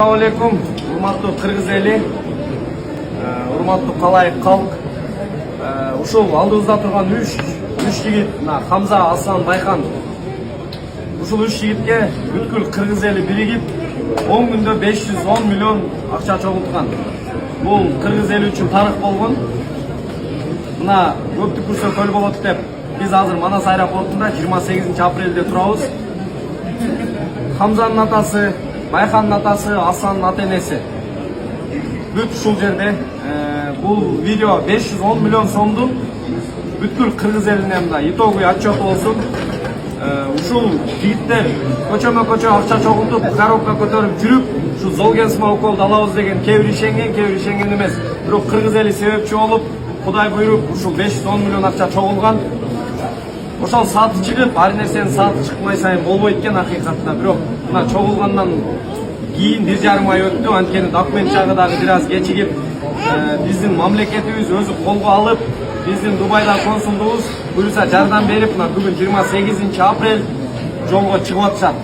Assalamualaikum, урматтуу кыргыз эли, урматтуу калайык калк. Ушул алдыбызда турган үч жигит, Хамза, Аслан, Байкан. Ушул үч жигитке бүткүл кыргыз эли биригип 10 күндө 510 миллион акча чогулткан. Бул кыргыз эли үчүн тарых болгон. Мына көптүк көрсө көл болот деп биз азыр Манас аэропортунда 28 апрелде турабыз. Хамзанын атасы, Байкандын атасы, Асландын ата-энеси бүт ушул жерде. Бул видео 510 миллион сомдун бүткүл кыргыз элине мына итоговый отчет болсун. Ушул жигиттер көчөмө-көчө акча чогултуп, коробка көтөрүп жүрүп, ушу Золгенсма уколду алабыз деген кээ бир ишенген эмес. Бирок кыргыз эли себепчи болуп, Кудай буйруп, ушул 510 миллион акча чогулган. Ошол саты чыгып, ар нерсени саты чыкмай сайын болбойт экен акыйкатта. Бирок мына чогулгандан кийин 1,5 ай өттү. Анткени документ жагы дагы бир аз кечигип, биздин мамлекетибиз өзү колго алып, биздин Дубайда консулдугубуз буюрса жардам берип, мына бүгүн 28 апрель жолго чыгып атышат.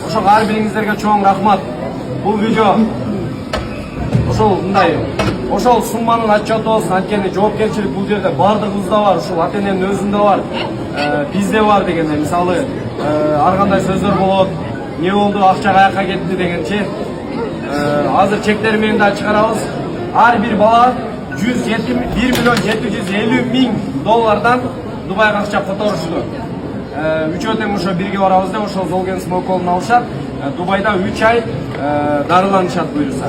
Ошого ар бириңиздерге чоң рахмат. Бул видео ошол сумманын отчету болсун. Анткени жоопкерчилик бул жерде бардыгыбызда бар, ушул ата-эненин өзүндө бар, бизде бар дегенде. Мисалы ар кандай сөздөр болот, эмне болду, акча каяка кетти дегенчи. Азыр чектери менен да чыгарабыз. Ар бир бала 1,750,000 доллардан Дубайга акча которушту. Үчөө тең ошо бирге барабыз деп ошол Золгенсма уколун алышат. Дубайда 3 ай дарыланышат буюрса.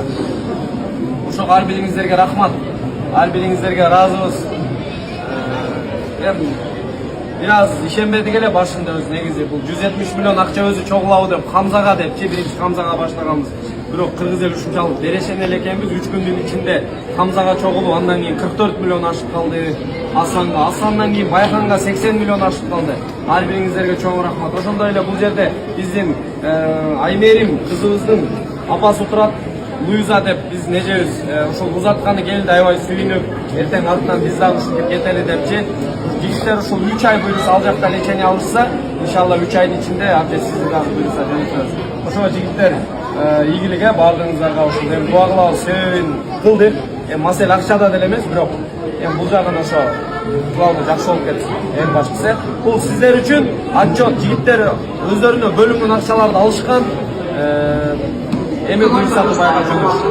Ошого ар бириңиздерге рахмат. Ар бириңиздерге ыраазыбыз. Бир аз ишенбедик эле башында өзү негизи бул 170 миллион акча өзү чогулабы деп Хамзага депчи, биринчи Хамзага баштаганбыз. Бирок кыргыз эл ушунчалык берешен эле экенбиз. 3 күндүн ичинде Хамзага чогулуп, андан кийин 44 миллион ашып калды. Асландан кийин Байканга 80 миллион ашып калды. Ар бириңиздерге чоң рахмат. Ошондой эле бул жерде биздин Аймерим кызыбыздын апасы турат. Луиза деп биз нежебиз ушул узатканы келди, аябай сүйүнүп, эртең артынан биз дагы ушинтип кетели депчи. Жигиттер ушул 3 ай буюрса ал жакта лечение алышса, иншалла 3 айдын ичинде абже сизди дагы буюрса жөнөтөбүз. Ошого жигиттер ийгиликке бардыгыңыздарга ушул эми дуа кылабыз, себебин кылдык. Маселе акчада деле эмес, бирок бул жагын ошо кылабыз, жакшы болуп кетсин. Эң башкысы бул сиздер үчүн отчет. Жигиттер өздөрүнө бөлүнгөн акчаларды алышкан. Эми буюрса Дубайга жөнөшүп.